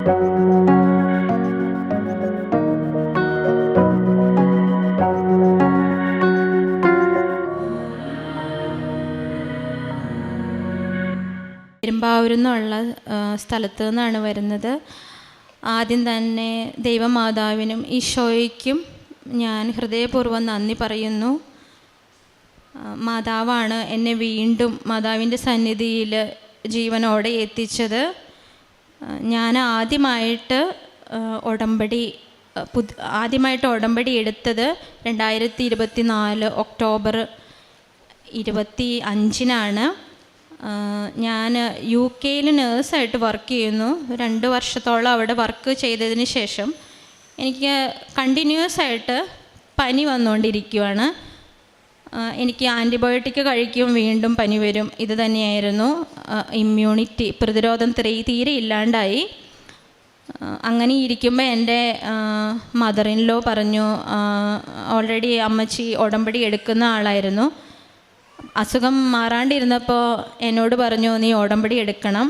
പെരുമ്പാവൂരിൽ നിന്നുള്ള സ്ഥലത്തു നിന്നാണ് വരുന്നത്. ആദ്യം തന്നെ ദൈവമാതാവിനും ഈശോയ്ക്കും ഞാൻ ഹൃദയപൂർവ്വം നന്ദി പറയുന്നു. മാതാവാണ് എന്നെ വീണ്ടും മാതാവിൻ്റെ സന്നിധിയിൽ ജീവനോടെ എത്തിച്ചത്. ഞാൻ ആദ്യമായിട്ട് ഉടമ്പടി എടുത്തത് 2024 ഒക്ടോബർ 25-നാണ്. ഞാൻ UK നേഴ്സായിട്ട് വർക്ക് ചെയ്യുന്നു. 2 വർഷത്തോളം അവിടെ വർക്ക് ചെയ്തതിന് ശേഷം എനിക്ക് കണ്ടിന്യൂസ് ആയിട്ട് പനി വന്നുകൊണ്ടിരിക്കുകയാണ്. എനിക്ക് ആൻറ്റിബയോട്ടിക് കഴിക്കും, വീണ്ടും പനി വരും. ഇത് തന്നെയായിരുന്നു. ഇമ്മ്യൂണിറ്റി, പ്രതിരോധം തീരെ ഇല്ലാണ്ടായി. അങ്ങനെ ഇരിക്കുമ്പോൾ എൻ്റെ മദർ ഇൻ ലോ പറഞ്ഞു, ഓൾറെഡി അമ്മച്ചി ഉടമ്പടി എടുക്കുന്ന ആളായിരുന്നു. അസുഖം മാറാണ്ടിരുന്നപ്പോൾ എന്നോട് പറഞ്ഞു, നീ ഉടമ്പടി എടുക്കണം.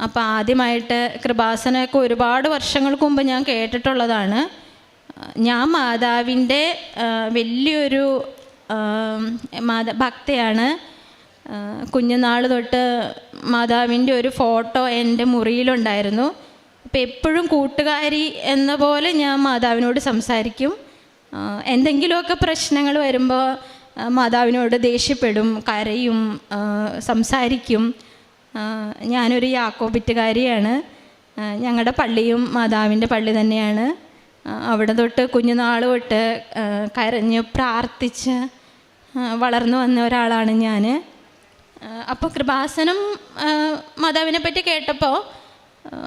അപ്പോൾ ആദ്യമായിട്ട് കൃപാസനമൊക്കെ ഒരുപാട് വർഷങ്ങൾക്ക് മുമ്പ് ഞാൻ കേട്ടിട്ടുള്ളതാണ്. ഞാൻ മാതാവിൻ്റെ വലിയൊരു ഭക്തയാണ്. കുഞ്ഞുനാൾ തൊട്ട് മാതാവിൻ്റെ ഒരു ഫോട്ടോ എൻ്റെ മുറിയിലുണ്ടായിരുന്നു. അപ്പോൾ എപ്പോഴും കൂട്ടുകാരി എന്ന പോലെ ഞാൻ മാതാവിനോട് സംസാരിക്കും. എന്തെങ്കിലുമൊക്കെ പ്രശ്നങ്ങൾ വരുമ്പോൾ മാതാവിനോട് ദേഷ്യപ്പെടും, കരയും, സംസാരിക്കും. ഞാനൊരു യാക്കോബിറ്റുകാരിയാണ്. ഞങ്ങളുടെ പള്ളിയും മാതാവിൻ്റെ പള്ളി തന്നെയാണ്. അവിടെ തൊട്ട് കുഞ്ഞുനാൾ തൊട്ട് കരഞ്ഞ് പ്രാർത്ഥിച്ച് വളർന്നു വന്ന ഒരാളാണ് ഞാൻ. അപ്പോൾ കൃപാസനം മാതാവിനെ പറ്റി കേട്ടപ്പോൾ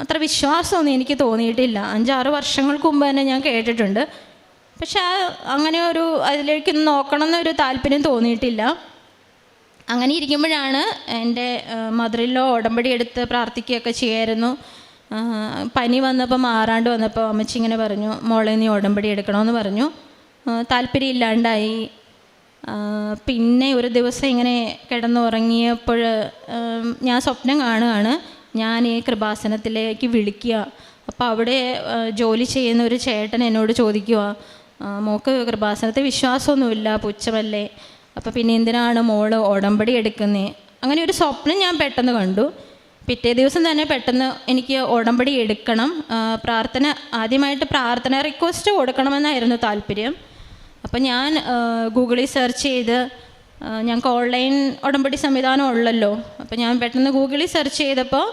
അത്ര വിശ്വാസമൊന്നും എനിക്ക് തോന്നിയിട്ടില്ല. 5-6 വർഷങ്ങൾക്ക് മുമ്പ് തന്നെ ഞാൻ കേട്ടിട്ടുണ്ട്. പക്ഷെ അങ്ങനെ അതിലേക്ക് നോക്കണം എന്നൊരു താല്പര്യം തോന്നിയിട്ടില്ല. അങ്ങനെ ഇരിക്കുമ്പോഴാണ് എൻ്റെ മദർ ഇൻ ലോ ഉടമ്പടി എടുത്ത് പ്രാർത്ഥിക്കുകയൊക്കെ ചെയ്യായിരുന്നു. പനി വന്നപ്പോൾ മാറാണ്ട് വന്നപ്പോൾ അമ്മച്ചി ഇങ്ങനെ പറഞ്ഞു, മോളെ നീ ഉടമ്പടി എടുക്കണമെന്ന് പറഞ്ഞു. താല്പര്യം ഇല്ലാണ്ടായി. പിന്നെ ഒരു ദിവസം ഇങ്ങനെ കിടന്നുറങ്ങിയപ്പോൾ ഞാൻ സ്വപ്നം കാണുകയാണ്. ഞാൻ ഈ കൃപാസനത്തിലേക്ക് വിളിക്കുക. അപ്പോൾ അവിടെ ജോലി ചെയ്യുന്ന ഒരു ചേട്ടൻ എന്നോട് ചോദിക്കുക, മോൾക്ക് കൃപാസനത്തെ വിശ്വാസമൊന്നുമില്ല, പുച്ഛമല്ലേ, അപ്പോൾ പിന്നെ എന്തിനാണ് മോള് ഉടമ്പടി എടുക്കുന്നത്? അങ്ങനെ ഒരു സ്വപ്നം ഞാൻ പെട്ടെന്ന് കണ്ടു. പിറ്റേ ദിവസം തന്നെ പെട്ടെന്ന് എനിക്ക് ഉടമ്പടി എടുക്കണം, ആദ്യമായിട്ട് പ്രാർത്ഥന റിക്വസ്റ്റ് കൊടുക്കണമെന്നായിരുന്നു താല്പര്യം. അപ്പം ഞാൻ ഗൂഗിളിൽ സെർച്ച് ചെയ്ത്, ഞങ്ങൾക്ക് ഓൺലൈൻ ഉടമ്പടി സംവിധാനം ഉള്ളല്ലോ, അപ്പോൾ ഞാൻ പെട്ടെന്ന് ഗൂഗിളിൽ സെർച്ച് ചെയ്തപ്പോൾ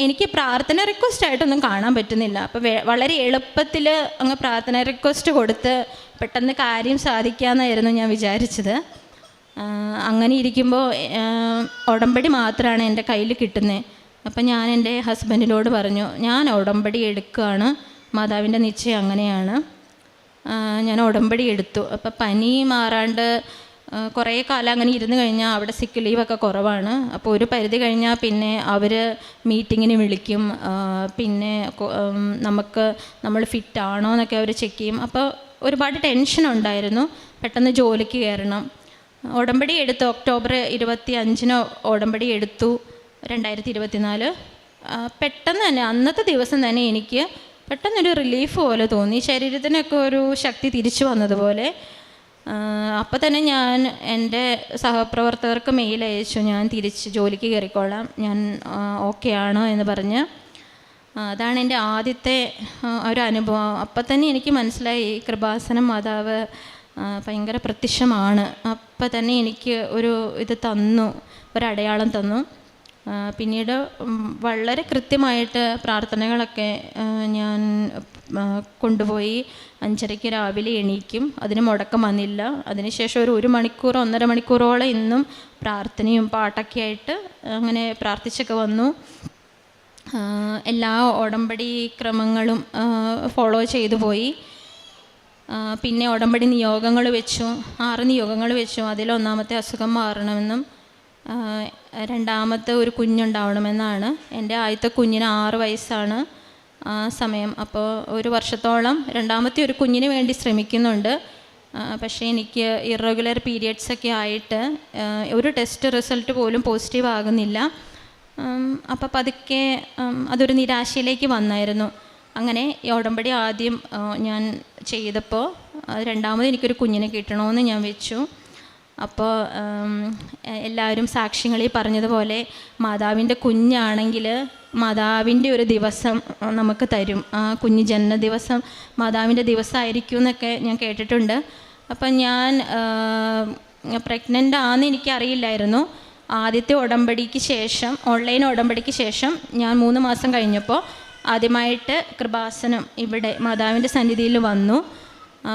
എനിക്ക് പ്രാർത്ഥന റിക്വസ്റ്റ് ആയിട്ടൊന്നും കാണാൻ പറ്റുന്നില്ല. അപ്പോൾ വളരെ എളുപ്പത്തിൽ അങ്ങ് പ്രാർത്ഥന റിക്വസ്റ്റ് കൊടുത്ത് പെട്ടെന്ന് കാര്യം സാധിക്കാമെന്നായിരുന്നു ഞാൻ വിചാരിച്ചത്. അങ്ങനെ ഇരിക്കുമ്പോൾ ഉടമ്പടി മാത്രമാണ് എൻ്റെ കയ്യിൽ കിട്ടുന്നത്. അപ്പം ഞാൻ എൻ്റെ ഹസ്ബൻഡിനോട് പറഞ്ഞു, ഞാൻ ഉടമ്പടി എടുക്കുകയാണ്, മാതാവിൻ്റെ നിശ്ചയം അങ്ങനെയാണ്. ഞാൻ ഉടമ്പടി എടുത്തു. അപ്പോൾ പനി മാറാണ്ട് കുറേ കാലം അങ്ങനെ ഇരുന്ന് കഴിഞ്ഞാൽ അവിടെ സിക്ക് ലീവൊക്കെ കുറവാണ്. അപ്പോൾ ഒരു പരിധി കഴിഞ്ഞാൽ പിന്നെ അവർ മീറ്റിങ്ങിന് വിളിക്കും. പിന്നെ നമ്മൾ ഫിറ്റാണോ എന്നൊക്കെ അവർ ചെക്ക് ചെയ്യും. അപ്പോൾ ഒരുപാട് ടെൻഷൻ ഉണ്ടായിരുന്നു. പെട്ടെന്ന് ജോലിക്ക് കയറണം. ഉടമ്പടി എടുത്തു. ഒക്ടോബർ 25-ന് ഉടമ്പടി എടുത്തു 2024. പെട്ടെന്ന് തന്നെ അന്നത്തെ ദിവസം തന്നെ എനിക്ക് പെട്ടെന്നൊരു റിലീഫ് പോലെ തോന്നി. ശരീരത്തിനൊക്കെ ഒരു ശക്തി തിരിച്ചു വന്നതുപോലെ. അപ്പോൾ തന്നെ ഞാൻ എൻ്റെ സഹപ്രവർത്തകർക്ക് മെയിൽ അയച്ചു, ഞാൻ തിരിച്ച് ജോലിക്ക് കയറിക്കോളാം, ഞാൻ ഓക്കെ ആണ് എന്ന് പറഞ്ഞ്. അതാണ് എൻ്റെ ആദ്യത്തെ ഒരു അനുഭവം. അപ്പം തന്നെ എനിക്ക് മനസ്സിലായി കൃപാസനം മാതാവ് ഭയങ്കര പ്രത്യക്ഷമാണ്. അപ്പം തന്നെ എനിക്ക് ഇത് തന്നു, ഒരടയാളം തന്നു. പിന്നീട് വളരെ കൃത്യമായിട്ട് പ്രാർത്ഥനകളൊക്കെ ഞാൻ കൊണ്ടുപോയി. 5:30 രാവിലെ എണീക്കും. അതിന് മുടക്കം വന്നില്ല. അതിനുശേഷം ഒരു 1 മണിക്കൂർ 1.5 മണിക്കൂറോളം ഇന്നും പ്രാർത്ഥനയും പാട്ടൊക്കെ ആയിട്ട് അങ്ങനെ പ്രാർത്ഥിച്ചൊക്കെ വന്നു. എല്ലാ ഉടമ്പടി ക്രമങ്ങളും ഫോളോ ചെയ്തു പോയി. പിന്നെ ഉടമ്പടി നിയോഗങ്ങൾ വെച്ചു, 6 നിയോഗങ്ങൾ വെച്ചു. അതിലൊന്നാമത്തെ അസുഖം മാറണമെന്നും രണ്ടാമത്തെ ഒരു കുഞ്ഞുണ്ടാവണമെന്നാണ്. എൻ്റെ ആദ്യത്തെ കുഞ്ഞിന് 6 വയസ്സാണ് ആ സമയം. അപ്പോൾ 1 വർഷത്തോളം രണ്ടാമത്തെ ഒരു കുഞ്ഞിന് വേണ്ടി ശ്രമിക്കുന്നുണ്ട്. പക്ഷേ എനിക്ക് ഇറഗുലർ പീരിയഡ്സൊക്കെ ആയിട്ട് ഒരു ടെസ്റ്റ് റിസൾട്ട് പോലും പോസിറ്റീവ് ആകുന്നില്ല. അപ്പോൾ പതുക്കെ അതൊരു നിരാശയിലേക്ക് വന്നായിരുന്നു. അങ്ങനെ ഈ ഉടമ്പടി ആദ്യം ഞാൻ ചെയ്തപ്പോൾ രണ്ടാമത് എനിക്കൊരു കുഞ്ഞിനെ കിട്ടണമെന്ന് ഞാൻ വെച്ചു. അപ്പോൾ എല്ലാവരും സാക്ഷ്യങ്ങളിൽ പറഞ്ഞതുപോലെ മാതാവിൻ്റെ കുഞ്ഞാണെങ്കിൽ മാതാവിൻ്റെ ഒരു ദിവസം നമുക്ക് തരും. ആ കുഞ്ഞ് ജനന ദിവസം മാതാവിൻ്റെ ദിവസമായിരിക്കും എന്നൊക്കെ ഞാൻ കേട്ടിട്ടുണ്ട്. അപ്പം ഞാൻ പ്രഗ്നൻ്റ് ആണെന്ന് എനിക്കറിയില്ലായിരുന്നു. ആദ്യത്തെ ഉടമ്പടിക്ക് ശേഷം, ഓൺലൈൻ ഉടമ്പടിക്ക് ശേഷം ഞാൻ 3 മാസം കഴിഞ്ഞപ്പോൾ ആദ്യമായിട്ട് കൃപാസനം ഇവിടെ മാതാവിൻ്റെ സന്നിധിയിൽ വന്നു.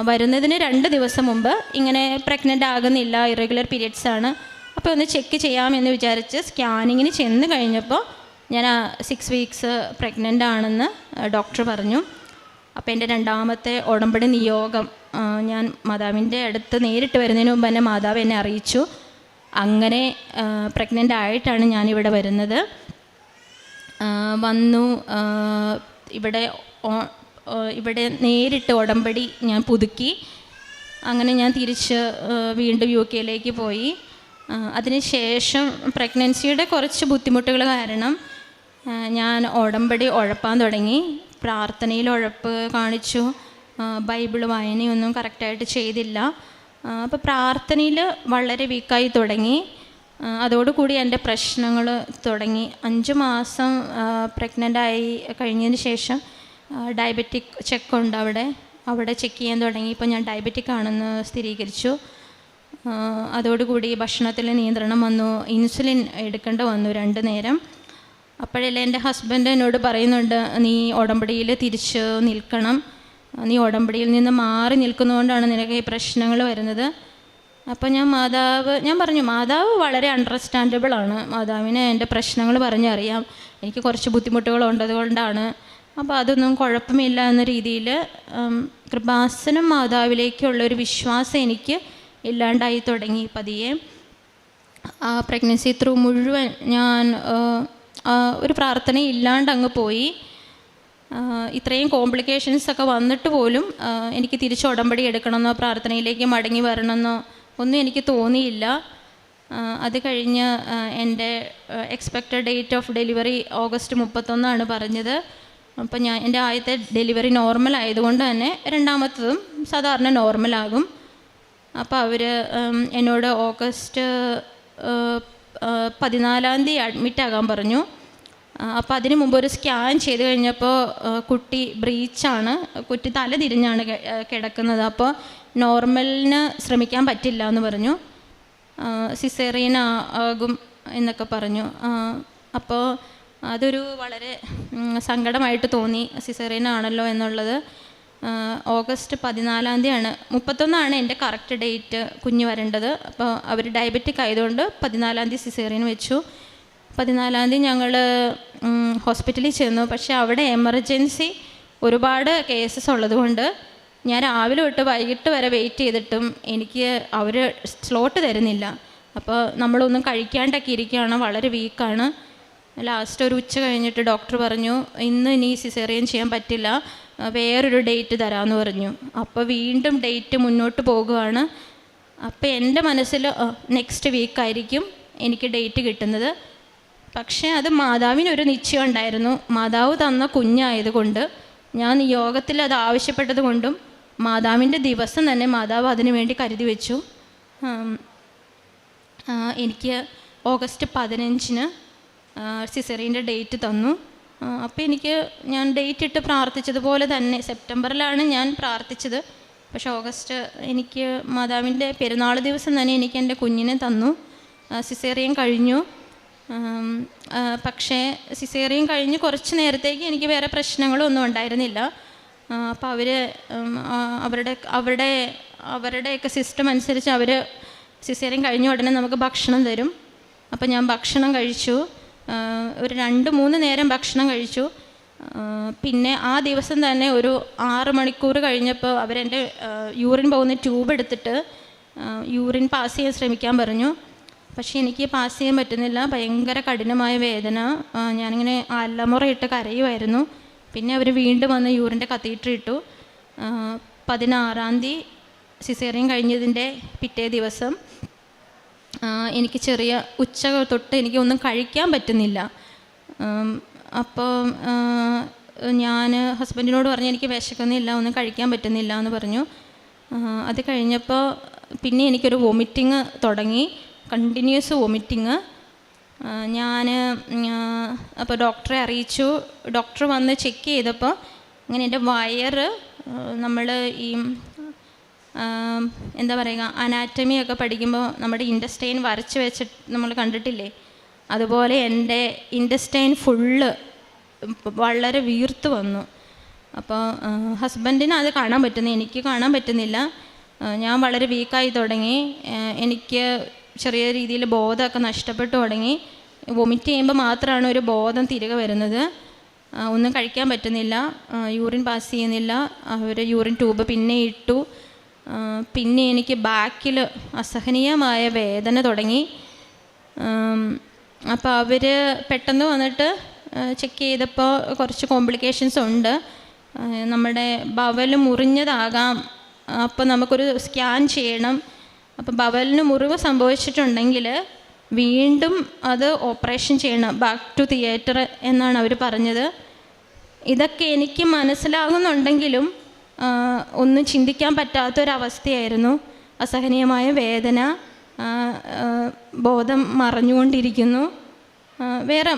വരുന്നതിന് 2 ദിവസം മുമ്പ് ഇങ്ങനെ പ്രഗ്നൻ്റ് ആകുന്നില്ല, ഇറഗുലർ പീരിയഡ്സ് ആണ്, അപ്പോൾ ഒന്ന് ചെക്ക് ചെയ്യാമെന്ന് വിചാരിച്ച് സ്കാനിങ്ങിന് ചെന്ന് കഴിഞ്ഞപ്പോൾ ഞാൻ 6 വീക്സ് പ്രഗ്നൻ്റ് ആണെന്ന് ഡോക്ടർ പറഞ്ഞു. അപ്പോൾ എൻ്റെ രണ്ടാമത്തെ ഉടമ്പടി നിയോഗം ഞാൻ മാതാവിൻ്റെ അടുത്ത് നേരിട്ട് വരുന്നതിന് മുമ്പ് തന്നെ മാതാവ് എന്നെ അറിയിച്ചു. അങ്ങനെ പ്രഗ്നൻ്റ് ആയിട്ടാണ് ഞാനിവിടെ വരുന്നത്. വന്നു ഇവിടെ നേരിട്ട് ഉടമ്പടി ഞാൻ പുതുക്കി. അങ്ങനെ ഞാൻ തിരിച്ച് വീണ്ടും UK പോയി. അതിനുശേഷം പ്രഗ്നൻസിയുടെ കുറച്ച് ബുദ്ധിമുട്ടുകൾ കാരണം ഞാൻ ഉടമ്പടി ഉഴപ്പാൻ തുടങ്ങി. പ്രാർത്ഥനയിൽ ഉഴപ്പ് കാണിച്ചു, ബൈബിൾ വായനയൊന്നും കറക്റ്റായിട്ട് ചെയ്തില്ല. അപ്പോൾ പ്രാർത്ഥനയിൽ വളരെ വീക്കായി തുടങ്ങി. അതോടുകൂടി എൻ്റെ പ്രശ്നങ്ങൾ തുടങ്ങി. 5 മാസം പ്രഗ്നൻ്റായി കഴിഞ്ഞതിന് ശേഷം ഡയബറ്റിക് ചെക്കുണ്ട് അവിടെ ചെക്ക് ചെയ്യാൻ തുടങ്ങി. ഇപ്പോൾ ഞാൻ ഡയബറ്റിക് ആണെന്ന് സ്ഥിരീകരിച്ചു. അതോടുകൂടി ഭക്ഷണത്തിൽ നിയന്ത്രണം വന്നു, ഇൻസുലിൻ എടുക്കേണ്ട വന്നു 2 നേരം. അപ്പോഴല്ലേ എൻ്റെ ഹസ്ബൻഡ് എന്നോട് പറയുന്നുണ്ട്, നീ ഉടമ്പടിയിൽ തിരിച്ച് നിൽക്കണം, നീ ഉടമ്പടിയിൽ നിന്ന് മാറി നിൽക്കുന്നതുകൊണ്ടാണ് നിനക്ക് ഈ പ്രശ്നങ്ങൾ വരുന്നത്. അപ്പോൾ ഞാൻ പറഞ്ഞു മാതാവ് വളരെ അണ്ടർസ്റ്റാൻഡബിളാണ്, മാതാവിന് എൻ്റെ പ്രശ്നങ്ങൾ പറഞ്ഞറിയാം, എനിക്ക് കുറച്ച് ബുദ്ധിമുട്ടുകളുണ്ടതുകൊണ്ടാണ്, അപ്പോൾ അതൊന്നും കുഴപ്പമില്ല എന്ന രീതിയിൽ കൃപാസനം മാതാവിലേക്കുള്ളൊരു വിശ്വാസം എനിക്ക് ഇല്ലാണ്ടായി തുടങ്ങി പതിയെ. ആ പ്രഗ്നൻസി ത്രൂ മുഴുവൻ ഞാൻ ഒരു പ്രാർത്ഥന ഇല്ലാണ്ട് അങ്ങ് പോയി. ഇത്രയും കോംപ്ലിക്കേഷൻസൊക്കെ വന്നിട്ട് പോലും എനിക്ക് തിരിച്ച് ഉടമ്പടി എടുക്കണമെന്നോ പ്രാർത്ഥനയിലേക്ക് മടങ്ങി വരണമെന്നോ ഒന്നും എനിക്ക് തോന്നിയില്ല. അത് കഴിഞ്ഞ് എൻ്റെ expected date of delivery August 31 പറഞ്ഞത്. അപ്പോൾ എൻ്റെ ആദ്യത്തെ ഡെലിവറി നോർമൽ ആയതുകൊണ്ട് തന്നെ രണ്ടാമത്തതും സാധാരണ നോർമലാകും. അപ്പോൾ അവർ എന്നോട് ഓഗസ്റ്റ് 14 അഡ്മിറ്റ് ആകാൻ പറഞ്ഞു. അപ്പോൾ അതിന് മുമ്പ് ഒരു സ്കാൻ ചെയ്ത് കഴിഞ്ഞപ്പോൾ കുട്ടി ബ്രീച്ചാണ്, കുട്ടി തല തിരിഞ്ഞാണ് കിടക്കുന്നത്. അപ്പോൾ നോർമലിന് ശ്രമിക്കാൻ പറ്റില്ല എന്ന് പറഞ്ഞു, സിസേറിയൻ ആകും എന്നൊക്കെ പറഞ്ഞു. അപ്പോൾ അതൊരു വളരെ സങ്കടമായിട്ട് തോന്നി, സിസേറിയൻ ആണല്ലോ എന്നുള്ളത്. ഓഗസ്റ്റ് 14 31 എൻ്റെ കറക്റ്റ് ഡേറ്റ് കുഞ്ഞ് വരേണ്ടത്. അപ്പോൾ അവർ ഡയബറ്റിക് ആയതുകൊണ്ട് 14 സിസേറിയൻ വെച്ചു. 14 ഞങ്ങൾ ഹോസ്പിറ്റലിൽ ചെന്നു. പക്ഷേ അവിടെ എമർജൻസി ഒരുപാട് കേസസ് ഉള്ളതുകൊണ്ട് ഞാൻ രാവിലെ തൊട്ട് വൈകിട്ട് വരെ വെയിറ്റ് ചെയ്തിട്ടും എനിക്ക് അവർ സ്ലോട്ട് തരുന്നില്ല. അപ്പോൾ നമ്മളൊന്നും കഴിക്കാണ്ടൊക്കെ ഇരിക്കുകയാണ്, വളരെ വീക്കാണ്. ലാസ്റ്റ് ഒരു ഉച്ച കഴിഞ്ഞിട്ട് ഡോക്ടർ പറഞ്ഞു, ഇനി സിസേറിയൻ ചെയ്യാൻ പറ്റില്ല, വേറൊരു ഡേറ്റ് തരാമെന്ന് പറഞ്ഞു. അപ്പോൾ വീണ്ടും ഡേറ്റ് മുന്നോട്ട് പോകുകയാണ്. അപ്പോൾ എൻ്റെ മനസ്സിൽ നെക്സ്റ്റ് വീക്കായിരിക്കും എനിക്ക് ഡേറ്റ് കിട്ടുന്നത്. പക്ഷേ അത് മാതാവിനൊരു നിശ്ചയം ഉണ്ടായിരുന്നു. മാതാവ് തന്ന കുഞ്ഞായതുകൊണ്ട്, ഞാൻ യോഗത്തിൽ അത് ആവശ്യപ്പെട്ടത് കൊണ്ടും മാതാവിൻ്റെ ദിവസം തന്നെ മാതാവ് അതിനു വേണ്ടി കരുതി വെച്ചു. എനിക്ക് ഓഗസ്റ്റ് 15 സിസേറിയൻ്റെ ഡേറ്റ് തന്നു. അപ്പോൾ ഞാൻ ഡേറ്റ് ഇട്ട് പ്രാർത്ഥിച്ചതുപോലെ തന്നെ സെപ്റ്റംബറിലാണ് ഞാൻ പ്രാർത്ഥിച്ചത്. പക്ഷേ ഓഗസ്റ്റ് എനിക്ക് മാതാവിൻ്റെ പെരുന്നാൾ ദിവസം തന്നെ എനിക്ക് എൻ്റെ കുഞ്ഞിനെ തന്നു. സിസേറിയൻ കഴിഞ്ഞു. പക്ഷേ സിസേറിയൻ കഴിഞ്ഞ് കുറച്ച് നേരത്തേക്ക് എനിക്ക് വേറെ പ്രശ്നങ്ങളൊന്നും ഉണ്ടായിരുന്നില്ല. അപ്പോൾ അവരുടെയൊക്കെ സിസ്റ്റം അനുസരിച്ച് അവർ സിസേറിയൻ കഴിഞ്ഞ ഉടനെ നമുക്ക് ഭക്ഷണം തരും. അപ്പോൾ ഞാൻ ഭക്ഷണം കഴിച്ചു, ഒരു 2-3 നേരം ഭക്ഷണം കഴിച്ചു. പിന്നെ ആ ദിവസം തന്നെ ഒരു 6 മണിക്കൂർ കഴിഞ്ഞപ്പോൾ അവരെൻ്റെ യൂറിൻ പോകുന്ന ട്യൂബ് എടുത്തിട്ട് യൂറിൻ പാസ് ചെയ്യാൻ ശ്രമിക്കാൻ പറഞ്ഞു. പക്ഷേ എനിക്ക് പാസ് ചെയ്യാൻ പറ്റുന്നില്ല, ഭയങ്കര കഠിനമായ വേദന. ഞാനിങ്ങനെ അലമുറയിട്ട് കരയുമായിരുന്നു. പിന്നെ അവർ വീണ്ടും വന്ന് യൂറിൻ്റെ കത്തീറ്റർ ഇട്ടു. 16 സിസേറിയൻ കഴിഞ്ഞതിൻ്റെ പിറ്റേ ദിവസം എനിക്ക് ചെറിയ ഉച്ച തൊട്ട് എനിക്കൊന്നും കഴിക്കാൻ പറ്റുന്നില്ല. അപ്പോൾ ഞാൻ ഹസ്ബൻഡിനോട് പറഞ്ഞു എനിക്ക് വിശക്കുന്നില്ല, ഒന്നും കഴിക്കാൻ പറ്റുന്നില്ല എന്ന് പറഞ്ഞു. അത് കഴിഞ്ഞപ്പോൾ പിന്നെ എനിക്കൊരു വോമിറ്റിങ് തുടങ്ങി, കണ്ടിന്യൂസ് വോമിറ്റിങ്. ഞാൻ അപ്പോൾ ഡോക്ടറെ അറിയിച്ചു. ഡോക്ടർ വന്ന് ചെക്ക് ചെയ്തപ്പോൾ ഇങ്ങനെ എൻ്റെ വയറ്, നമ്മൾ ഈ എന്താ പറയുക, അനാറ്റമിയൊക്കെ പഠിക്കുമ്പോൾ നമ്മുടെ ഇൻറ്റസ്റ്റൈൻ വരച്ച് വെച്ചിട്ട് നമ്മൾ കണ്ടിട്ടില്ലേ, അതുപോലെ എൻ്റെ ഇൻറ്റസ്റ്റൈൻ ഫുള്ള് വളരെ വീർത്ത് വന്നു. അപ്പോൾ ഹസ്ബൻഡിന് അത് കാണാൻ പറ്റുന്നു, എനിക്ക് കാണാൻ പറ്റുന്നില്ല. ഞാൻ വളരെ വീക്കായി തുടങ്ങി. എനിക്ക് ചെറിയ രീതിയിൽ ബോധമൊക്കെ നഷ്ടപ്പെട്ടു തുടങ്ങി. വൊമിറ്റ് ചെയ്യുമ്പോൾ മാത്രമാണ് ഒരു ബോധം തിരികെ വരുന്നത്. ഒന്നും കഴിക്കാൻ പറ്റുന്നില്ല, യൂറിൻ പാസ് ചെയ്യുന്നില്ല. അവർ യൂറിൻ ട്യൂബ് പിന്നെ ഇട്ടു. പിന്നെ എനിക്ക് ബാക്കിൽ അസഹനീയമായ വേദന തുടങ്ങി. അപ്പോൾ അവർ പെട്ടെന്ന് വന്നിട്ട് ചെക്ക് ചെയ്തപ്പോൾ കുറച്ച് കോംപ്ലിക്കേഷൻസ് ഉണ്ട്, നമ്മുടെ ബവൽ മുറിഞ്ഞതാകാം, അപ്പോൾ നമുക്കൊരു സ്കാൻ ചെയ്യണം. അപ്പോൾ ബവലിന് മുറിവ് സംഭവിച്ചിട്ടുണ്ടെങ്കിൽ വീണ്ടും അത് ഓപ്പറേഷൻ ചെയ്യണം, ബാക്ക് ടു തിയേറ്റർ എന്നാണ് അവർ പറഞ്ഞത്. ഇതൊക്കെ എനിക്ക് മനസ്സിലാകുന്നുണ്ടെങ്കിലും ഒന്നും ചിന്തിക്കാൻ പറ്റാത്തൊരവസ്ഥയായിരുന്നു. അസഹനീയമായ വേദന, ബോധം മറഞ്ഞുകൊണ്ടിരിക്കുന്നു. വേറെ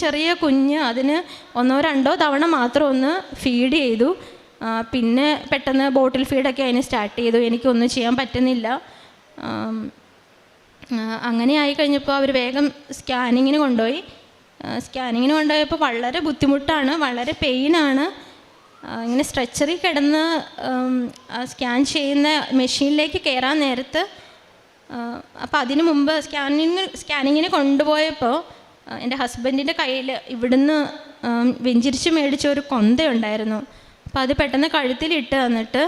ചെറിയ കുഞ്ഞ്, അതിന് 1-2 തവണ മാത്രം ഒന്ന് ഫീഡ് ചെയ്തു. പിന്നെ പെട്ടെന്ന് ബോട്ടിൽ ഫീഡൊക്കെ അതിന് സ്റ്റാർട്ട് ചെയ്തു. എനിക്കൊന്നും ചെയ്യാൻ പറ്റുന്നില്ല. അങ്ങനെ ആയി കഴിഞ്ഞപ്പോൾ അവർ വേഗം സ്കാനിങ്ങിന് കൊണ്ടുപോയി. സ്കാനിങ്ങിന് കൊണ്ടുപോയപ്പോൾ വളരെ ബുദ്ധിമുട്ടാണ്, വളരെ പെയിനാണ്. ഇങ്ങനെ സ്ട്രെച്ചറിൽ കിടന്ന് സ്കാൻ ചെയ്യുന്ന മെഷീനിലേക്ക് കയറാൻ നേരത്ത്, അപ്പോൾ അതിന് മുമ്പ് സ്കാനിങ്ങിന് കൊണ്ടുപോയപ്പോൾ എൻ്റെ ഹസ്ബൻഡിൻ്റെ കയ്യിൽ ഇവിടുന്ന് വെഞ്ചിരിച്ച് മേടിച്ച ഒരു കൊന്തയുണ്ടായിരുന്നു. അപ്പോൾ അത് പെട്ടെന്ന് കഴുത്തിലിട്ട് തന്നിട്ട്,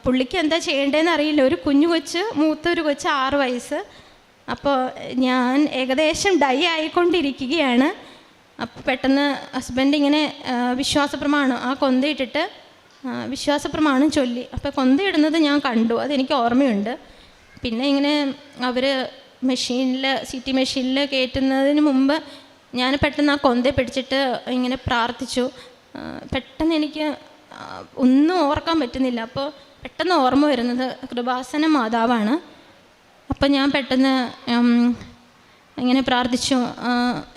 പുള്ളിക്ക് എന്താ ചെയ്യേണ്ടതെന്ന് അറിയില്ല. ഒരു കൊച്ച്, മൂത്തൊരു കൊച്ച് 6 വയസ്സ്. അപ്പോൾ ഞാൻ ഏകദേശം ഡൈ ആയിക്കൊണ്ടിരിക്കുകയാണ്. അപ്പോൾ പെട്ടെന്ന് ഹസ്ബൻഡ് ഇങ്ങനെ വിശ്വാസപ്രമാണം, ആ കൊന്തയിട്ടിട്ട് വിശ്വാസപ്രമാണം ചൊല്ലി. അപ്പോൾ കൊന്തയിടുന്നത് ഞാൻ കണ്ടു, അതെനിക്ക് ഓർമ്മയുണ്ട്. പിന്നെ ഇങ്ങനെ അവർ CT മെഷീനിൽ കയറ്റുന്നതിന് മുമ്പ് ഞാൻ പെട്ടെന്ന് ആ കൊന്തയെ പിടിച്ചിട്ട് ഇങ്ങനെ പ്രാർത്ഥിച്ചു. പെട്ടെന്ന് എനിക്ക് ഒന്നും ഓർക്കാൻ പറ്റുന്നില്ല. അപ്പോൾ പെട്ടെന്ന് ഓർമ്മ വരുന്നത് കൃപാസന മാതാവാണ്. അപ്പം ഞാൻ പെട്ടെന്ന് ഇങ്ങനെ പ്രാർത്ഥിച്ചു,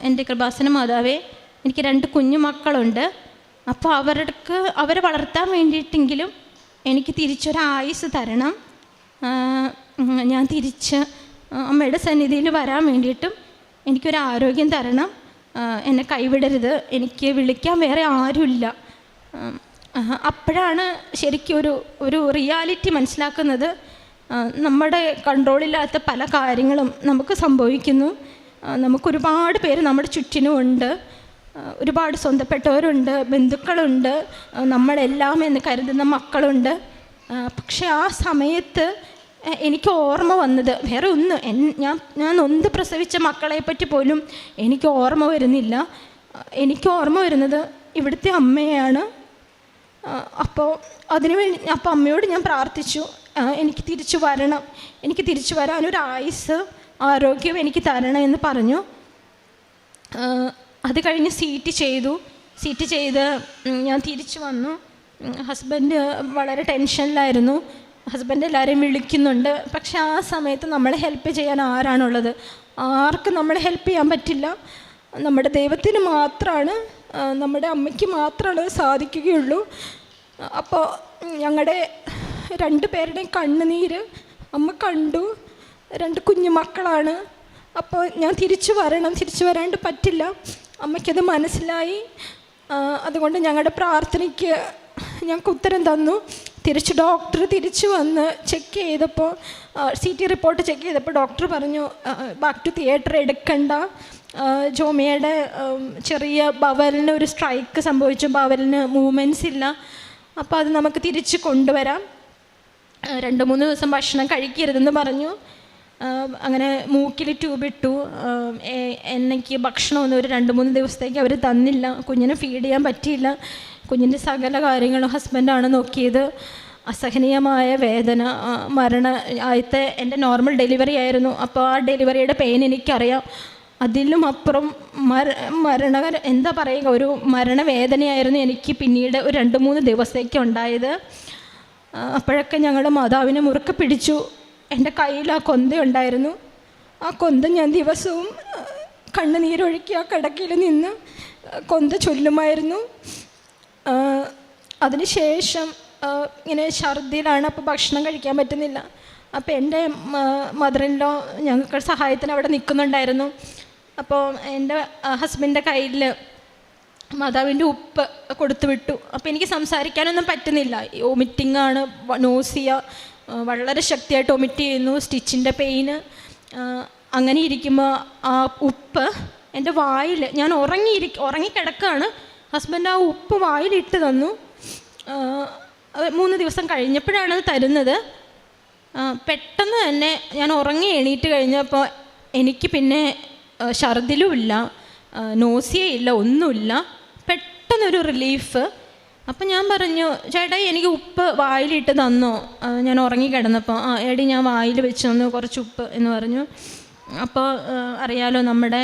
എൻ്റെ കൃപാസന മാതാവേ, എനിക്ക് 2 കുഞ്ഞു മക്കളുണ്ട്. അപ്പോൾ അവരെ വളർത്താൻ വേണ്ടിയിട്ടെങ്കിലും എനിക്ക് തിരിച്ചൊരായുസ് തരണം. ഞാൻ തിരിച്ച് അമ്മയുടെ സന്നിധിയിൽ വരാൻ വേണ്ടിയിട്ടും എനിക്കൊരാരോഗ്യം തരണം. എന്നെ കൈവിടരുത്, എനിക്ക് വിളിക്കാൻ വേറെ ആരുമില്ല. അപ്പോഴാണ് ശരിക്കും ഒരു റിയാലിറ്റി മനസ്സിലാക്കുന്നത്. നമ്മുടെ കൺട്രോളില്ലാത്ത പല കാര്യങ്ങളും നമുക്ക് സംഭവിക്കുന്നു. നമുക്കൊരുപാട് പേര് നമ്മുടെ ചുറ്റിനുമുണ്ട്, ഒരുപാട് സ്വന്തപ്പെട്ടവരുണ്ട്, ബന്ധുക്കളുണ്ട്, നമ്മളെല്ലാം എന്ന് കരുതുന്ന മക്കളുണ്ട്. പക്ഷെ ആ സമയത്ത് എനിക്ക് ഓർമ്മ വന്നത് വേറെ ഒന്നും, ഞാൻ നൊന്ത് പ്രസവിച്ച മക്കളെപ്പറ്റി പോലും എനിക്ക് ഓർമ്മ വരുന്നില്ല. എനിക്ക് ഓർമ്മ വരുന്നത് ഇവിടുത്തെ അമ്മയാണ്. അപ്പോൾ അമ്മയോട് ഞാൻ പ്രാർത്ഥിച്ചു, എനിക്ക് തിരിച്ചു വരണം, എനിക്ക് തിരിച്ചു വരാനൊരു ആയുസ്, ആരോഗ്യം എനിക്ക് തരണം എന്ന് പറഞ്ഞു. അത് കഴിഞ്ഞ് CT ചെയ്ത് ഞാൻ തിരിച്ചു വന്നു. ഹസ്ബൻഡ് വളരെ ടെൻഷനിലായിരുന്നു. ഹസ്ബൻഡ് എല്ലാവരെയും വിളിക്കുന്നുണ്ട്. പക്ഷെ ആ സമയത്ത് നമ്മളെ ഹെൽപ്പ് ചെയ്യാൻ ആരാണുള്ളത്? ആർക്കും നമ്മളെ ഹെൽപ്പ് ചെയ്യാൻ പറ്റില്ല. നമ്മുടെ ദൈവത്തിന് മാത്രമാണ്, നമ്മുടെ അമ്മയ്ക്ക് മാത്രമാണ് സാധിക്കുകയുള്ളൂ. അപ്പോൾ ഞങ്ങളുടെ 2 പേരുടെയും കണ്ണുനീര് അമ്മ കണ്ടു. 2 കുഞ്ഞു മക്കളാണ്. അപ്പോൾ ഞാൻ തിരിച്ചു വരാണ്ട് പറ്റില്ല. അമ്മയ്ക്കത് മനസ്സിലായി. അതുകൊണ്ട് ഞങ്ങളുടെ പ്രാർത്ഥനയ്ക്ക് ഞങ്ങൾക്ക് ഉത്തരം തന്നു. ഡോക്ടർ തിരിച്ചു വന്ന് ചെക്ക് ചെയ്തപ്പോൾ, CT റിപ്പോർട്ട് ചെക്ക് ചെയ്തപ്പോൾ ഡോക്ടർ പറഞ്ഞു ബാക്ക് ടു തിയേറ്റർ എടുക്കണ്ട, ജോമിയുടെ ചെറിയ ബവലിന് ഒരു സ്ട്രൈക്ക് സംഭവിച്ചു, ബവലിന് മൂവ്മെൻറ്റ്സ് ഇല്ല, അപ്പോൾ അത് നമുക്ക് തിരിച്ച് കൊണ്ടുവരാം, 2-3 ദിവസം ഭക്ഷണം കഴിക്കരുതെന്ന് പറഞ്ഞു. അങ്ങനെ മൂക്കിൽ ട്യൂബ് ഇട്ടു. എനിക്ക് ഭക്ഷണമൊന്നും ഒരു 2-3 ദിവസത്തേക്ക് അവർ തന്നില്ല. കുഞ്ഞിനെ ഫീഡ് ചെയ്യാൻ പറ്റിയില്ല. കുഞ്ഞിൻ്റെ സകല കാര്യങ്ങളും ഹസ്ബൻഡാണ് നോക്കിയത്. അസഹനീയമായ വേദന, ആദ്യത്തെ എൻ്റെ നോർമൽ ഡെലിവറി ആയിരുന്നു. അപ്പോൾ ആ ഡെലിവറിയുടെ പെയിൻ എനിക്കറിയാം. അതിലും അപ്പുറം എന്താ പറയുക, ഒരു മരണവേദനയായിരുന്നു എനിക്ക് പിന്നീട് ഒരു 2-3 ദിവസത്തേക്ക് ഉണ്ടായത്. അപ്പോഴൊക്കെ ഞങ്ങൾ മാതാവിനെ മുറുക്കെ പിടിച്ചു. എൻ്റെ കയ്യിൽ ആ കൊന്ത ഉണ്ടായിരുന്നു. ആ കൊന്ത ഞാൻ ദിവസവും കണ്ണുനീരൊഴുക്കി ആ കിടക്കയിൽ നിന്ന് കൊന്ത ചൊല്ലുമായിരുന്നു. അതിനുശേഷം ഇങ്ങനെ ഛർദിയിലാണ്, അപ്പോൾ ഭക്ഷണം കഴിക്കാൻ പറ്റുന്നില്ല. അപ്പോൾ എൻ്റെ മദറിൻലോ ഞങ്ങൾക്ക് സഹായത്തിന് അവിടെ നിൽക്കുന്നുണ്ടായിരുന്നു. അപ്പോൾ എൻ്റെ ഹസ്ബൻഡിൻ്റെ കയ്യിൽ മാതാവിൻ്റെ ഉപ്പ് കൊടുത്തു വിട്ടു. അപ്പോൾ എനിക്ക് സംസാരിക്കാനൊന്നും പറ്റുന്നില്ല. വോമിറ്റിംഗ് ആണ്, നോസിയ, വളരെ ശക്തിയായിട്ട് വൊമിറ്റ് ചെയ്യുന്നു, സ്റ്റിച്ചിൻ്റെ പെയിന്. അങ്ങനെ ഇരിക്കുമ്പോൾ ആ ഉപ്പ് എൻ്റെ വായിൽ, ഞാൻ ഉറങ്ങിക്കിടക്കുകയാണ്. ഹസ്ബൻഡ് ആ ഉപ്പ് വായിലിട്ട് തന്നു. 3 ദിവസം കഴിഞ്ഞപ്പോഴാണ് അത് തരുന്നത്. പെട്ടെന്ന് തന്നെ ഞാൻ ഉറങ്ങി എണീറ്റ് കഴിഞ്ഞപ്പോൾ എനിക്ക് പിന്നെ ഛർദിലും ഇല്ല, നോസിയയില്ല, ഒന്നുമില്ല. പെട്ടെന്നൊരു റിലീഫ്. അപ്പം ഞാൻ പറഞ്ഞു, ചേട്ടാ എനിക്ക് ഉപ്പ് വായിലിട്ട് തന്നോ, ഞാൻ ഉറങ്ങിക്കിടന്നപ്പോൾ. എടി ഞാൻ വായിൽ വെച്ച് തന്നു കുറച്ച് ഉപ്പ് എന്ന് പറഞ്ഞു. അപ്പോൾ അറിയാലോ, നമ്മുടെ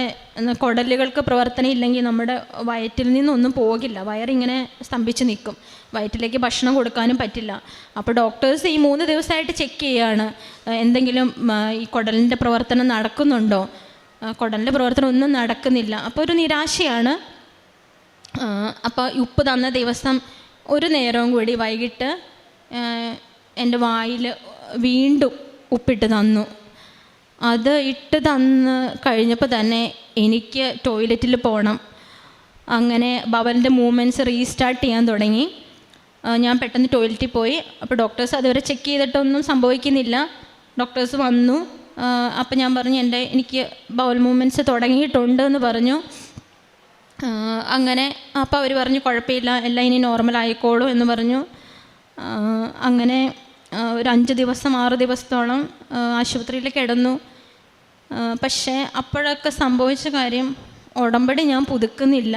കുടലുകൾക്ക് പ്രവർത്തനം ഇല്ലെങ്കിൽ നമ്മുടെ വയറ്റിൽ നിന്നൊന്നും പോകില്ല, വയറിങ്ങനെ സ്തംഭിച്ച് നിൽക്കും, വയറ്റിലേക്ക് ഭക്ഷണം കൊടുക്കാനും പറ്റില്ല. അപ്പോൾ ഡോക്ടേഴ്സ് ഈ 3 ദിവസമായിട്ട് ചെക്ക് ചെയ്യുകയാണ് എന്തെങ്കിലും ഈ കുടലിൻ്റെ പ്രവർത്തനം നടക്കുന്നുണ്ടോ. കുടലിൻ്റെ പ്രവർത്തനം ഒന്നും നടക്കുന്നില്ല. അപ്പോൾ ഒരു നിരാശയാണ്. അപ്പോൾ ഉപ്പ് തന്ന ദിവസം ഒരു നേരവും കൂടി വൈകിട്ട് എൻ്റെ വായിൽ വീണ്ടും ഉപ്പിട്ട് തന്നു. അത് ഇട്ട് തന്ന് കഴിഞ്ഞപ്പോൾ തന്നെ എനിക്ക് ടോയ്ലറ്റിൽ പോകണം. അങ്ങനെ ബവലിൻ്റെ മൂവ്മെൻറ്റ്സ് റീസ്റ്റാർട്ട് ചെയ്യാൻ തുടങ്ങി. ഞാൻ പെട്ടെന്ന് ടോയ്ലറ്റിൽ പോയി. അപ്പോൾ ഡോക്ടേഴ്സ് അതുവരെ ചെക്ക് ചെയ്തിട്ടൊന്നും സംഭവിക്കുന്നില്ല. ഡോക്ടേഴ്സ് വന്നു. അപ്പോൾ ഞാൻ പറഞ്ഞു, എനിക്ക് ബവൽ മൂവ്മെൻറ്റ്സ് തുടങ്ങിയിട്ടുണ്ട് എന്ന് പറഞ്ഞു. അങ്ങനെ അപ്പോൾ അവർ പറഞ്ഞു കുഴപ്പമില്ല, എല്ലാം ഇനി നോർമൽ ആയിക്കോളും എന്ന് പറഞ്ഞു. അങ്ങനെ ഒരു 5 ദിവസം 6 ദിവസത്തോളം ആശുപത്രിയിൽ കിടന്നു. പക്ഷേ അപ്പോഴൊക്കെ സംഭവിച്ച കാര്യം, ഉടമ്പടി ഞാൻ പുതുക്കുന്നില്ല.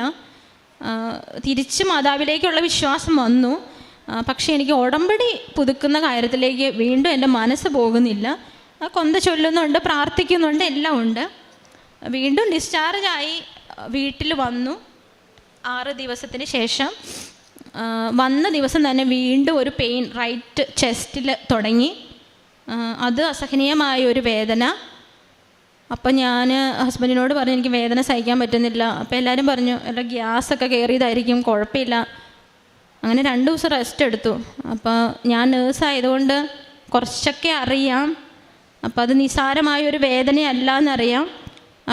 തിരിച്ച് മാതാവിലേക്കുള്ള വിശ്വാസം വന്നു. പക്ഷേ എനിക്ക് ഉടമ്പടി പുതുക്കുന്ന കാര്യത്തിലേക്ക് വീണ്ടും എൻ്റെ മനസ്സ് പോകുന്നില്ല. കൊന്ത ചൊല്ലുന്നുണ്ട്, പ്രാർത്ഥിക്കുന്നുണ്ട്, എല്ലാം ഉണ്ട്. വീണ്ടും ഡിസ്ചാർജായി വീട്ടിൽ വന്നു. 6 ദിവസത്തിന് ശേഷം വന്ന ദിവസം തന്നെ വീണ്ടും ഒരു പെയിൻ റൈറ്റ് ചെസ്റ്റിൽ തുടങ്ങി. അത് അസഹനീയമായ ഒരു വേദന. അപ്പം ഞാൻ ഹസ്ബൻഡിനോട് പറഞ്ഞു, എനിക്ക് വേദന സഹിക്കാൻ പറ്റുന്നില്ല. അപ്പോൾ എല്ലാവരും പറഞ്ഞു, എല്ലാം ഗ്യാസൊക്കെ കയറിയതായിരിക്കും, കുഴപ്പമില്ല. അങ്ങനെ 2 ദിവസം റെസ്റ്റ് എടുത്തു. അപ്പോൾ ഞാൻ നേഴ്സായതുകൊണ്ട് കുറച്ചൊക്കെ അറിയാം. അപ്പോൾ അത് നിസ്സാരമായൊരു വേദനയല്ല എന്നറിയാം.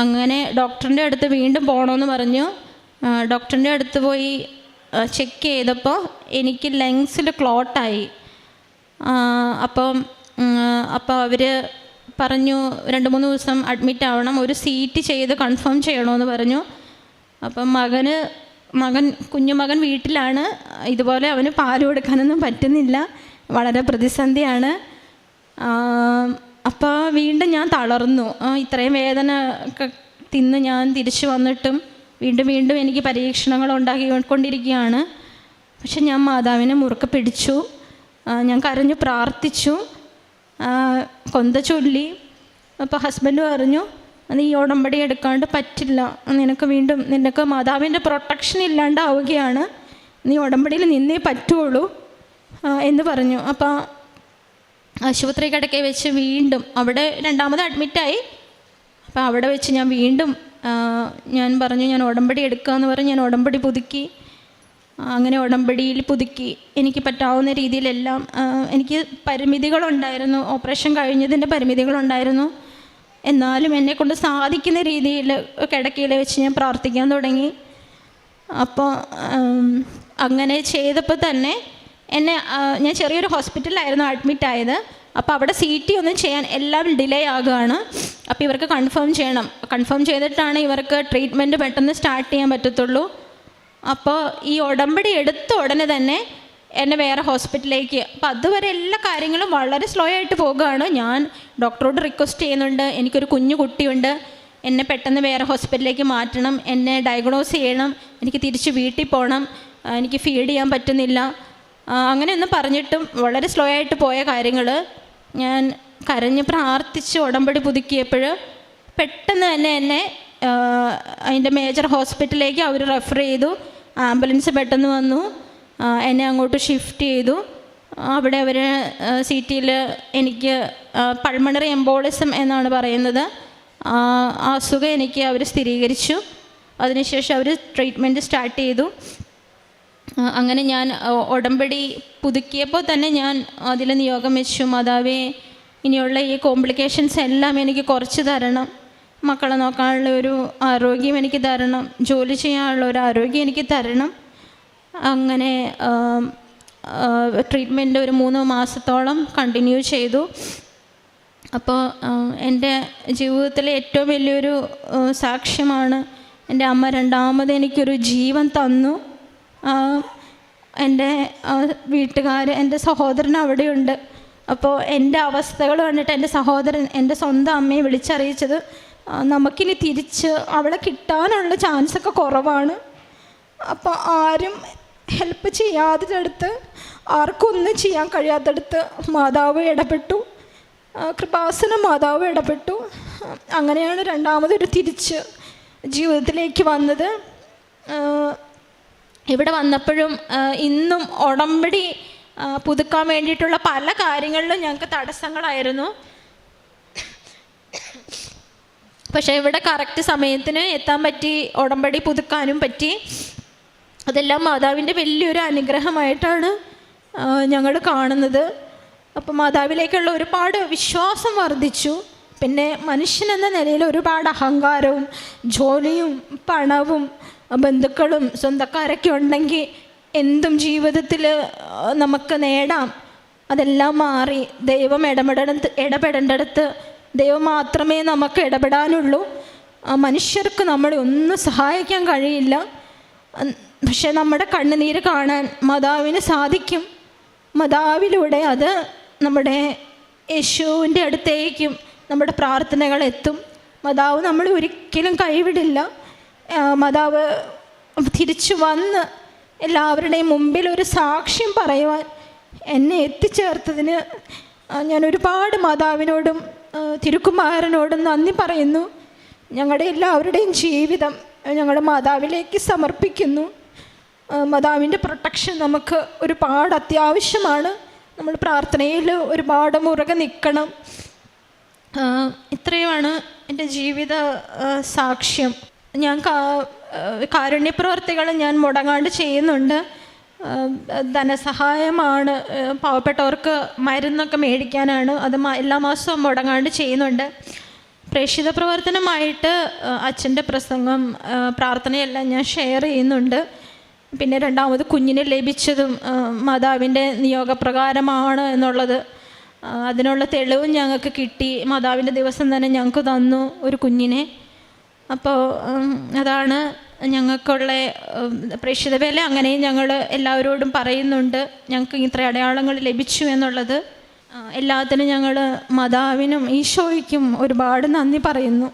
അങ്ങനെ ഡോക്ടറിൻ്റെ അടുത്ത് വീണ്ടും പോകണമെന്ന് പറഞ്ഞു. ഡോക്ടറിൻ്റെ അടുത്ത് പോയി ചെക്ക് ചെയ്തപ്പോൾ എനിക്ക് ലങ്സിൽ ക്ലോട്ടായി. അപ്പോൾ അവർ പറഞ്ഞു 2-3 ദിവസം അഡ്മിറ്റ് ആവണം, ഒരു CT ചെയ്ത് കൺഫേം ചെയ്യണമെന്ന് പറഞ്ഞു. അപ്പം കുഞ്ഞുമകൻ വീട്ടിലാണ്. ഇതുപോലെ അവന് പാൽ കൊടുക്കാനൊന്നും പറ്റുന്നില്ല, വളരെ പ്രതിസന്ധിയാണ്. അപ്പോൾ വീണ്ടും ഞാൻ തളർന്നു. ഇത്രയും വേദന ഒക്കെ തിന്ന് ഞാൻ തിരിച്ചു വന്നിട്ടും വീണ്ടും എനിക്ക് പരീക്ഷണങ്ങൾ ഉണ്ടാക്കിക്കൊണ്ടിരിക്കുകയാണ്. പക്ഷെ ഞാൻ മാതാവിനെ മുറുക്കെ പിടിച്ചു. ഞാൻ കരഞ്ഞു പ്രാർത്ഥിച്ചു, കൊന്ത ചൊല്ലി. അപ്പോൾ ഹസ്ബൻഡ് പറഞ്ഞു, നീ ഉടമ്പടി എടുക്കാണ്ട് പറ്റില്ല, നിനക്ക് മാതാവിൻ്റെ പ്രൊട്ടക്ഷൻ ഇല്ലാണ്ടാവുകയാണ്, നീ ഉടമ്പടിയിൽ നിന്നേ പറ്റുള്ളൂ എന്ന് പറഞ്ഞു. അപ്പോൾ ആശുപത്രി കിടക്കെ വെച്ച് വീണ്ടും അവിടെ 2ാമത് അഡ്മിറ്റായി. അപ്പോൾ അവിടെ വെച്ച് ഞാൻ പറഞ്ഞു, ഞാൻ ഉടമ്പടി എടുക്കാമെന്ന് പറഞ്ഞ് ഞാൻ ഉടമ്പടി പുതുക്കി. അങ്ങനെ ഉടമ്പടിയിൽ പുതുക്കി എനിക്ക് പറ്റാവുന്ന രീതിയിലെല്ലാം. എനിക്ക് പരിമിതികളുണ്ടായിരുന്നു, ഓപ്പറേഷൻ കഴിഞ്ഞതിൻ്റെ പരിമിതികളുണ്ടായിരുന്നു. എന്നാലും എന്നെക്കൊണ്ട് സാധിക്കുന്ന രീതിയിൽ കിടക്കയിൽ വെച്ച് ഞാൻ പ്രാർത്ഥിക്കാൻ തുടങ്ങി. അപ്പോൾ അങ്ങനെ ചെയ്തപ്പോൾ തന്നെ ഞാൻ ചെറിയൊരു ഹോസ്പിറ്റലിലായിരുന്നു അഡ്മിറ്റായത്. അപ്പോൾ അവിടെ CT ഒന്നും ചെയ്യാൻ എല്ലാം ഡിലേ ആകുകയാണ്. അപ്പോൾ ഇവർക്ക് കൺഫേം ചെയ്തിട്ടാണ് ഇവർക്ക് ട്രീറ്റ്മെൻറ്റ് പെട്ടെന്ന് സ്റ്റാർട്ട് ചെയ്യാൻ പറ്റത്തുള്ളൂ. അപ്പോൾ ഈ ഉടമ്പടി എടുത്ത ഉടനെ തന്നെ എന്നെ വേറെ ഹോസ്പിറ്റലിലേക്ക്. അപ്പോൾ അതുവരെ എല്ലാ കാര്യങ്ങളും വളരെ സ്ലോ ആയിട്ട് പോകുകയാണ്. ഞാൻ ഡോക്ടറോട് റിക്വസ്റ്റ് ചെയ്യുന്നുണ്ട്, എനിക്കൊരു കുഞ്ഞു കുട്ടിയുണ്ട്, എന്നെ പെട്ടെന്ന് വേറെ ഹോസ്പിറ്റലിലേക്ക് മാറ്റണം, എന്നെ ഡയഗ്നോസ് ചെയ്യണം, എനിക്ക് തിരിച്ച് വീട്ടിൽ പോകണം, എനിക്ക് ഫീഡ് ചെയ്യാൻ പറ്റുന്നില്ല. അങ്ങനെയൊന്നും പറഞ്ഞിട്ടും വളരെ സ്ലോ ആയിട്ട് പോയ കാര്യങ്ങൾ ഞാൻ കരഞ്ഞ് പ്രാർത്ഥിച്ച് ഉടമ്പടി പുതുക്കിയപ്പോൾ പെട്ടെന്ന് തന്നെ എന്നെ അതിൻ്റെ മേജർ ഹോസ്പിറ്റലിലേക്ക് അവർ റെഫർ ചെയ്തു. ആംബുലൻസ് പെട്ടെന്ന് വന്നു, എന്നെ അങ്ങോട്ട് ഷിഫ്റ്റ് ചെയ്തു. അവിടെ അവർ CTയിൽ എനിക്ക് പൾമണറി എംബോളിസം എന്നാണ് പറയുന്നത്, ആ അസുഖം എനിക്ക് അവർ സ്ഥിരീകരിച്ചു. അതിനുശേഷം അവർ ട്രീറ്റ്മെൻറ്റ് സ്റ്റാർട്ട് ചെയ്തു. അങ്ങനെ ഞാൻ ഉടമ്പടി പുതുക്കിയപ്പോൾ തന്നെ ഞാൻ അതിൽ നിയോഗം വെച്ചു, മാതാവേ ഇനിയുള്ള ഈ കോംപ്ലിക്കേഷൻസ് എല്ലാം എനിക്ക് കുറച്ച് തരണം, മക്കളെ നോക്കാനുള്ള ഒരു ആരോഗ്യം എനിക്ക് തരണം, ജോലി ചെയ്യാനുള്ള ഒരു ആരോഗ്യം എനിക്ക് തരണം. അങ്ങനെ ട്രീറ്റ്മെൻറ്റ് ഒരു 3 മാസത്തോളം കണ്ടിന്യൂ ചെയ്തു. അപ്പോൾ എൻ്റെ ജീവിതത്തിലെ ഏറ്റവും വലിയൊരു സാക്ഷ്യമാണ്, എൻ്റെ അമ്മ രണ്ടാമത് എനിക്കൊരു ജീവൻ തന്നു. എൻ്റെ വീട്ടുകാർ, എൻ്റെ സഹോദരൻ അവിടെയുണ്ട്. അപ്പോൾ എൻ്റെ അവസ്ഥകൾ കണ്ടിട്ട് എൻ്റെ സഹോദരൻ എൻ്റെ സ്വന്തം അമ്മയെ വിളിച്ചറിയിച്ചത്, നമുക്കിനി തിരിച്ച് അവളെ കിട്ടാനുള്ള ചാൻസൊക്കെ കുറവാണ്. അപ്പോൾ ആരും ഹെൽപ്പ് ചെയ്യാത്തടുത്ത്, ആർക്കും ഒന്നും ചെയ്യാൻ കഴിയാത്തടുത്ത് മാതാവ് ഇടപെട്ടു, കൃപാസന മാതാവ് ഇടപെട്ടു. അങ്ങനെയാണ് രണ്ടാമതൊരു തിരിച്ച് ജീവിതത്തിലേക്ക് വന്നത്. ഇവിടെ വന്നപ്പോഴും ഇന്നും ഉടമ്പടി പുതുക്കാൻ വേണ്ടിയിട്ടുള്ള പല കാര്യങ്ങളിലും ഞങ്ങൾക്ക് തടസ്സങ്ങളായിരുന്നു. പക്ഷേ ഇവിടെ കറക്റ്റ് സമയത്തിന് എത്താൻ പറ്റി, ഉടമ്പടി പുതുക്കാനും പറ്റി. അതെല്ലാം മാതാവിൻ്റെ വലിയൊരു അനുഗ്രഹമായിട്ടാണ് ഞങ്ങൾ കാണുന്നത്. അപ്പോൾ മാതാവിലേക്കുള്ള ഒരുപാട് വിശ്വാസം വർദ്ധിച്ചു. പിന്നെ മനുഷ്യനെന്ന നിലയിൽ ഒരുപാട് അഹങ്കാരവും ജോലിയും പണവും ബന്ധുക്കളും സ്വന്തക്കാരൊക്കെ ഉണ്ടെങ്കിൽ എന്തും ജീവിതത്തിൽ നമുക്ക് നേടാം. അതെല്ലാം മാറി ദൈവം ഇടപെടേണ്ടടുത്ത് ദൈവം മാത്രമേ നമുക്ക് ഇടപെടാനുള്ളൂ. മനുഷ്യർക്ക് നമ്മളെ ഒന്നും സഹായിക്കാൻ കഴിയില്ല. പക്ഷെ നമ്മുടെ കണ്ണുനീര് കാണാൻ മാതാവിന് സാധിക്കും. മാതാവിലൂടെ അത് നമ്മുടെ യേശുവിൻ്റെ അടുത്തേക്കും നമ്മുടെ പ്രാർത്ഥനകൾ എത്തും. മാതാവ് നമ്മളെ ഒരിക്കലും കൈവിടില്ല. മാതാവ് തിരിച്ചു വന്ന് എല്ലാവരുടെയും മുമ്പിൽ ഒരു സാക്ഷ്യം പറയുവാൻ എന്നെ എത്തിച്ചേർത്തതിന് ഞാൻ ഒരുപാട് മാതാവിനോടും തിരുക്കുമാരനോടും നന്ദി പറയുന്നു. ഞങ്ങളുടെ എല്ലാവരുടെയും ജീവിതം ഞങ്ങളുടെ മാതാവിലേക്ക് സമർപ്പിക്കുന്നു. മാതാവിൻ്റെ പ്രൊട്ടക്ഷൻ നമുക്ക് ഒരുപാട് അത്യാവശ്യമാണ്. നമ്മൾ പ്രാർത്ഥനയിൽ ഒരുപാട് മുറുകെ നിൽക്കണം. ഇത്രയുമാണ് എൻ്റെ ജീവിത സാക്ഷ്യം. ഞാൻ കാരുണ്യപ്രവർത്തികൾ ഞാൻ മുടങ്ങാണ്ട് ചെയ്യുന്നുണ്ട്. ധനസഹായമാണ്, പാവപ്പെട്ടവർക്ക് മരുന്നൊക്കെ മേടിക്കാനാണ്, അത് എല്ലാ മാസവും മുടങ്ങാണ്ട് ചെയ്യുന്നുണ്ട്. പ്രേക്ഷിത പ്രവർത്തനമായിട്ട് അച്ഛൻ്റെ പ്രസംഗം, പ്രാർത്ഥനയെല്ലാം ഞാൻ ഷെയർ ചെയ്യുന്നുണ്ട്. പിന്നെ രണ്ടാമത് കുഞ്ഞിനെ ലഭിച്ചതും മാതാവിൻ്റെ നിയോഗപ്രകാരമാണ് എന്നുള്ളത്, അതിനുള്ള തെളിവും ഞങ്ങൾക്ക് കിട്ടി. മാതാവിൻ്റെ ദിവസം തന്നെ ഞങ്ങൾക്ക് തന്നു ഒരു കുഞ്ഞിനെ. അപ്പോൾ അതാണ് ഞങ്ങൾക്കുള്ള പ്രേക്ഷിത വേല. അങ്ങനെയും ഞങ്ങൾ എല്ലാവരോടും പറയുന്നുണ്ട്, ഞങ്ങൾക്ക് ഇത്ര അടയാളങ്ങൾ ലഭിച്ചു എന്നുള്ളത്. എല്ലാത്തിനും ഞങ്ങൾ മാതാവിനും ഈശോയ്ക്കും ഒരുപാട് നന്ദി പറയുന്നു.